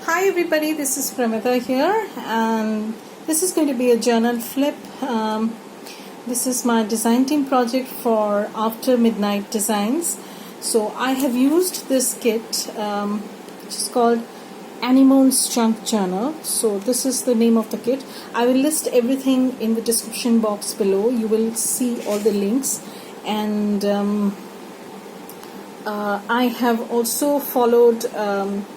Hi everybody, this is Pramita here, and this is going to be a journal flip. This is my design team project for After Midnight Designs. So I have used this kit, which is called Anemone's Junk Journal. So this is the name of the kit. I will list everything in the description box below. You will see all the links, and I have also followed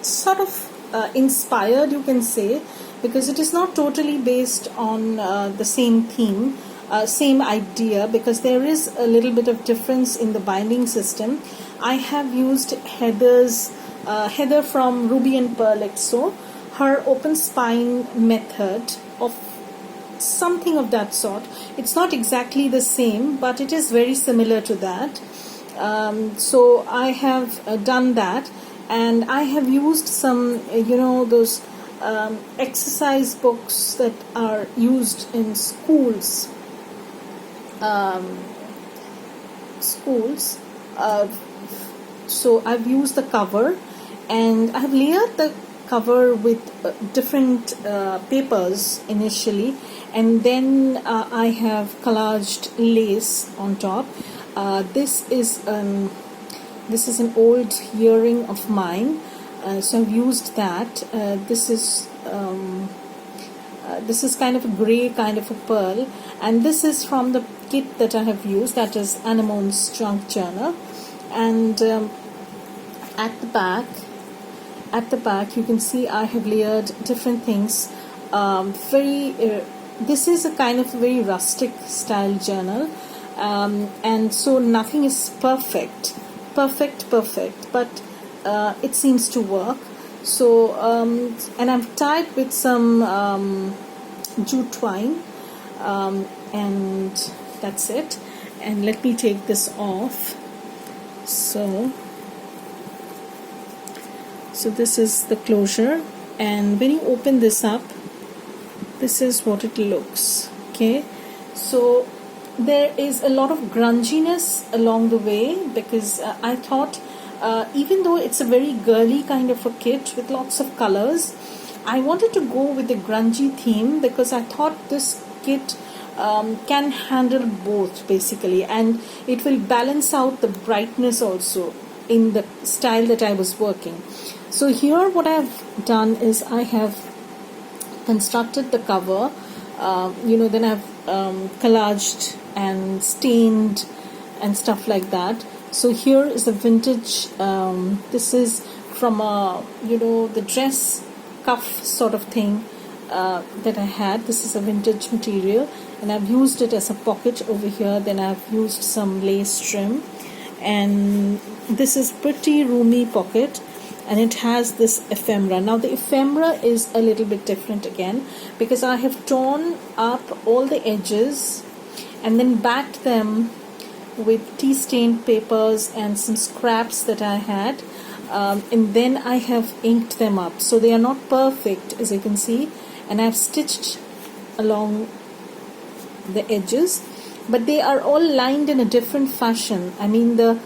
sort of inspired, you can say, because it is not totally based on the same theme, same idea, because there is a little bit of difference in the binding system. I have used Heather from Ruby and Pearl XO, her open spine method of something of that sort. It's not exactly the same, but it is very similar to that. So I have done that, and I have used some those exercise books that are used in schools. So I've used the cover, and I've layered the cover with different papers initially, and then I have collaged lace on top. This is an old earring of mine, so I've used that. This is kind of a grey kind of a pearl, and this is from the kit that I have used, that is Anemone's Junk Journal. And at the back you can see I have layered different things. This is a kind of very rustic style journal, and so nothing is perfect, but it seems to work. So and I've tied with some jute twine, and that's it. And let me take this off. So this is the closure, and when you open this up, this is what it looks. Okay, so there is a lot of grunginess along the way, because I thought even though it's a very girly kind of a kit with lots of colors, I wanted to go with the grungy theme, because I thought this kit can handle both basically, and it will balance out the brightness also in the style that I was working. So here what I've done is I have constructed the cover, then I've collaged and stained and stuff like that. So here is a vintage, this is from the dress cuff sort of thing that I had. This is a vintage material, and I've used it as a pocket over here. Then I've used some lace trim, and this is pretty roomy pocket, and it has this ephemera. Now the ephemera is a little bit different again, because I have torn up all the edges and then backed them with tea stained papers and some scraps that I had, and then I have inked them up. So they are not perfect, as you can see, and I've stitched along the edges, but they are all lined in a different fashion. I mean, the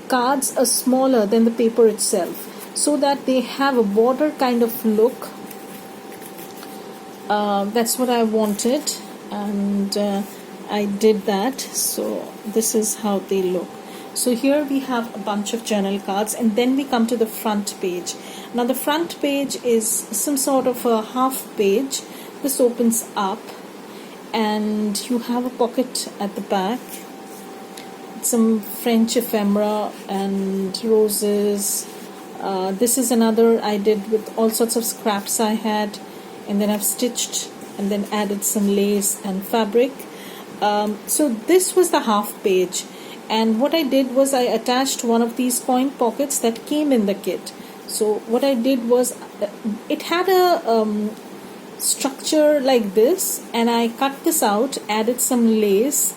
cards are smaller than the paper itself, so that they have a border kind of look. That's what I wanted, and I did that. So this is how they look. So here we have a bunch of journal cards, and then we come to the front page. Now the front page is some sort of a half page. This opens up, and you have a pocket at the back, some French ephemera and roses. This is another I did with all sorts of scraps I had, and then I've stitched and then added some lace and fabric. So this was the half page, and what I did was I attached one of these coin pockets that came in the kit. So what I did was, it had a structure like this, and I cut this out, added some lace,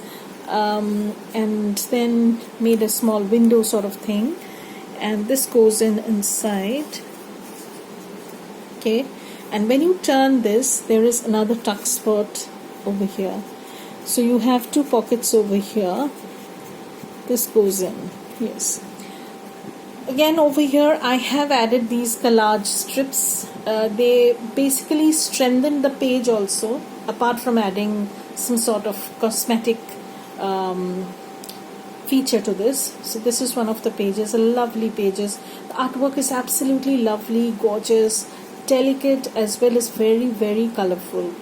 and then made a small window sort of thing, and this goes inside. Okay, and when you turn this, there is another tuck spot over here. So you have two pockets over here. This goes in, yes. Again, over here I have added these collage strips. They basically strengthen the page also, apart from adding some sort of cosmetic feature to this. So this is one of the pages, a lovely pages. The artwork is absolutely lovely, gorgeous, delicate, as well as very, very colorful.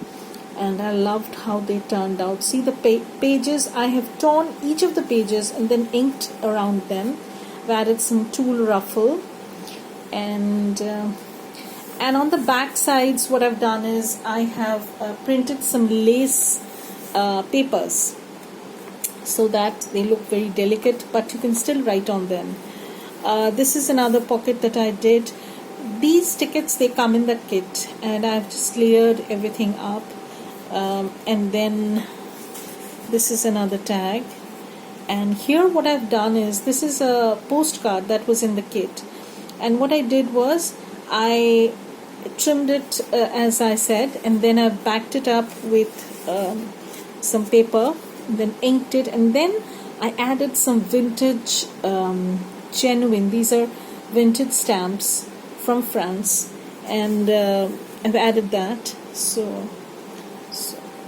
And I loved how they turned out. See the pages, I have torn each of the pages and then inked around them. I've added some tulle ruffle, and on the back sides what I've done is I have printed some lace papers, so that they look very delicate, but you can still write on them. This is another pocket that I did. These tickets, they come in the kit, and I've just layered everything up. And then this is another tag, and here what I've done is, this is a postcard that was in the kit, and what I did was I trimmed it as I said, and then I backed it up with some paper, then inked it, and then I added some vintage genuine, these are vintage stamps from France, and I've added that. So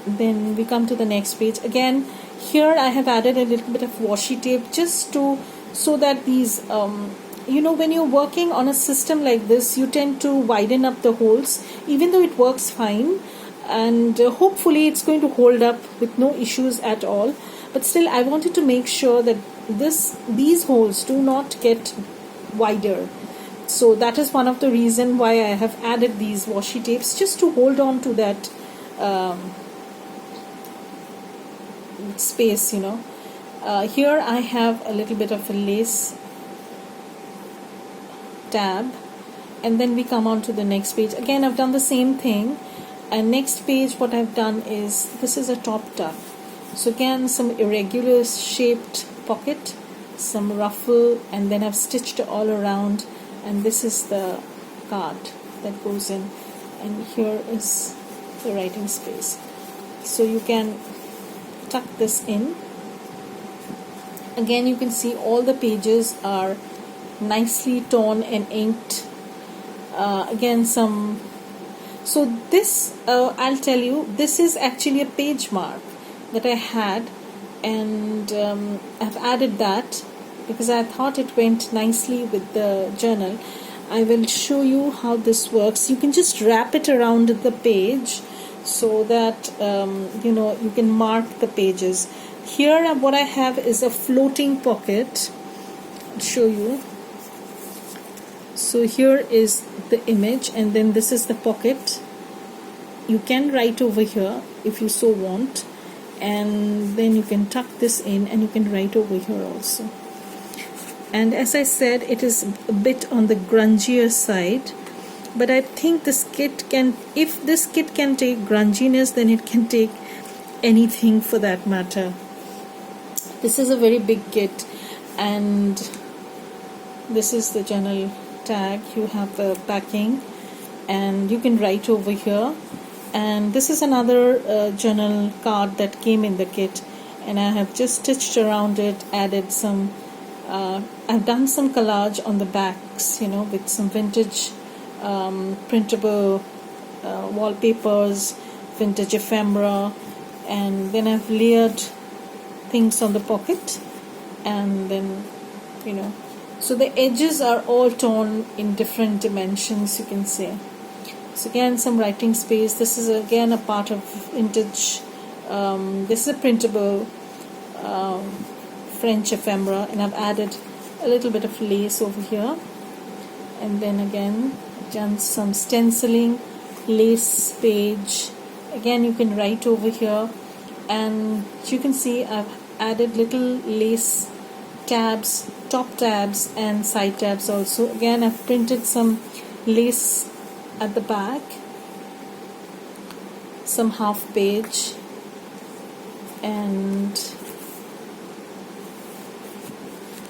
then we come to the next page. Again, here I have added a little bit of washi tape, just to, so that these when you're working on a system like this, you tend to widen up the holes, even though it works fine, and hopefully it's going to hold up with no issues at all. But still, I wanted to make sure that these holes do not get wider. So that is one of the reason why I have added these washi tapes, just to hold on to that space. Here I have a little bit of a lace tab, and then we come on to the next page. Again, I've done the same thing, and next page what I've done is, this is a top tuck. So again, some irregular shaped pocket, some ruffle, and then I've stitched it all around, and this is the card that goes in, and here is the writing space. So you can tuck this in. Again, you can see all the pages are nicely torn and inked. Again, some, so this I'll tell you, this is actually a page mark that I had, and I've added that because I thought it went nicely with the journal. I will show you how this works. You can just wrap it around the page so that you can mark the pages. Here what I have is a floating pocket. I'll show you. So here is the image, and then this is the pocket. You can write over here if you so want, and then you can tuck this in, and you can write over here also. And as I said, it is a bit on the grungier side, but I think this kit can, if this kit can take grunginess, then it can take anything for that matter. This is a very big kit, and this is the journal tag. You have the backing, and you can write over here. And this is another journal card that came in the kit, and I have just stitched around it, added some I've done some collage on the backs, with some vintage printable wallpapers, vintage ephemera, and then I've layered things on the pocket, and then so the edges are all torn in different dimensions, you can say. So again, some writing space. This is again a part of vintage. This is a printable French ephemera, and I've added a little bit of lace over here, and then again done some stenciling, lace page. Again, you can write over here, and you can see I've added little lace tabs, top tabs and side tabs also. Again, I've printed some lace at the back, some half page, and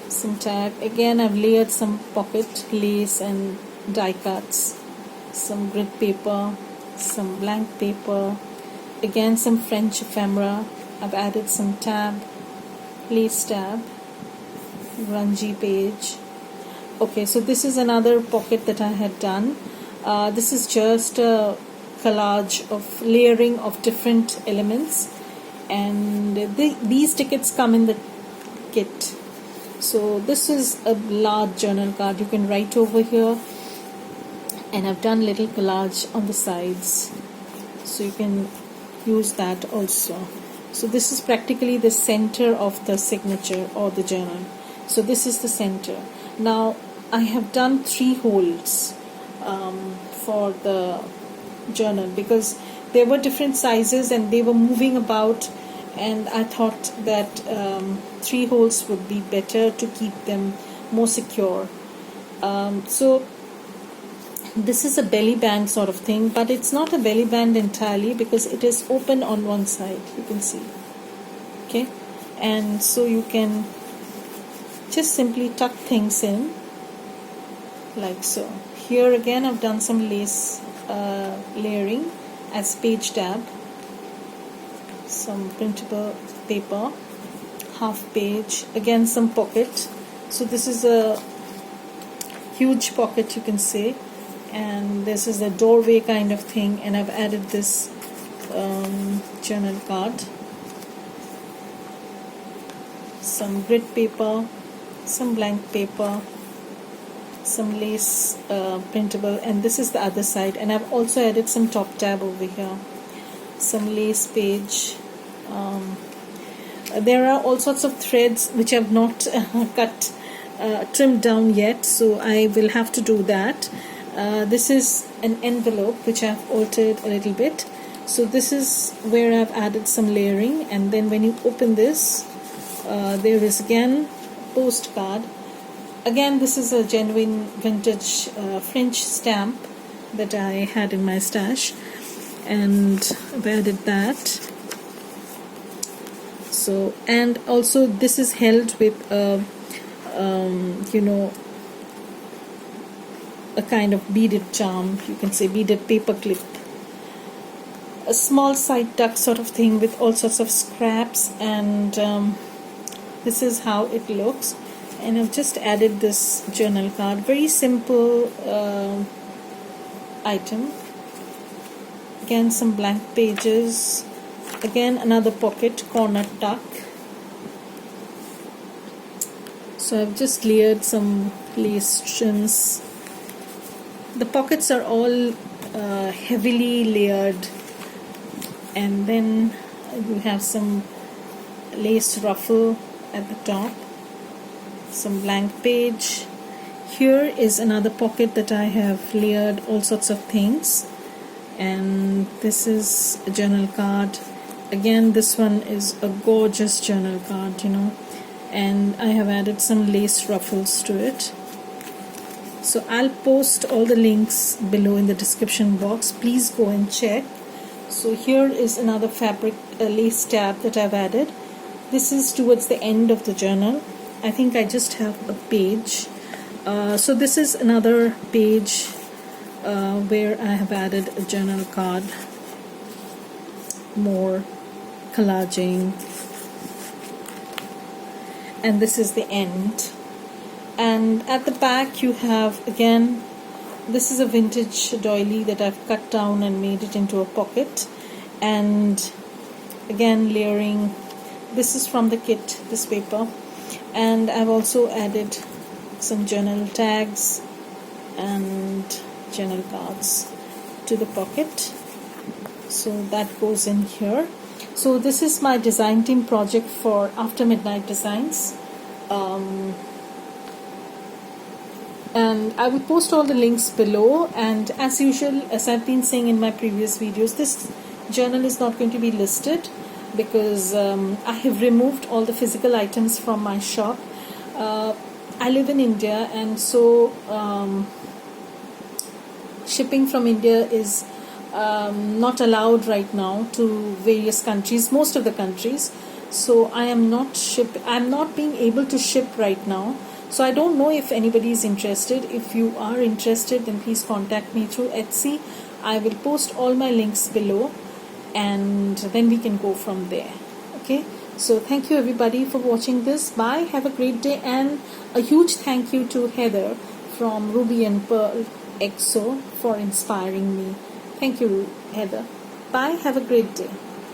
some tag. Again, I've layered some pocket lace and die cuts, some grid paper, some blank paper, again some French ephemera. I've added some tab, lace tab, grungy page. Okay, so this is another pocket that I had done. This is just a collage of layering of different elements, and these tickets come in the kit. So this is a large journal card. You can write over here, and I've done little collage on the sides, so you can use that also. So this is practically the center of the signature or the journal. So this is the center. Now I have done 3 holes for the journal because there were different sizes and they were moving about, and I thought that 3 holes would be better to keep them more secure. So this is a belly band sort of thing, but it's not a belly band entirely because it is open on one side, you can see. Okay, and so you can just simply tuck things in like so. Here again I've done some lace layering as page tab, some printable paper, half page, again some pocket. So this is a huge pocket, you can say, and this is a doorway kind of thing, and I've added this journal card, some grid paper, some blank paper, some lace printable, and this is the other side, and I've also added some top tab over here, some lace page. There are all sorts of threads which I've not trimmed down yet, so I will have to do that. This is an envelope which I've altered a little bit. So this is where I've added some layering, and then when you open this, there is again a postcard. Again, this is a genuine vintage French stamp that I had in my stash, and I've added that. So, and also this is held with a kind of beaded charm, you can say beaded paper clip, a small side tuck sort of thing with all sorts of scraps, and this is how it looks. And I've just added this journal card, very simple item. Again some blank pages, again another pocket, corner tuck. So I've just layered some lace trims. The pockets are all heavily layered, and then you have some lace ruffle at the top, some blank page. Here is another pocket that I have layered all sorts of things, and this is a journal card. Again, this one is a gorgeous journal card, and I have added some lace ruffles to it. So I'll post all the links below in the description box. Please go and check. So here is another fabric lace tab that I've added. This is towards the end of the journal. I think I just have a page. So this is another page where I have added a journal card, more collaging, and this is the end. And at the back you have, again, this is a vintage doily that I've cut down and made it into a pocket, and again layering. This is from the kit, this paper, and I've also added some journal tags and journal cards to the pocket, so that goes in here. So this is my design team project for After Midnight Designs, and I will post all the links below. And as usual, as I've been saying in my previous videos, this journal is not going to be listed because I have removed all the physical items from my shop. I live in India, and so shipping from India is not allowed right now to various countries, most of the countries. So I'm not being able to ship right now. So I don't know if anybody is interested. If you are interested, then please contact me through Etsy. I will post all my links below, and then we can go from there. Okay, So thank you everybody for watching this. Bye. Have a great day, and a huge thank you to Heather from Ruby and Pearl EXO for inspiring me. Thank you, Heather. Bye. Have a great day.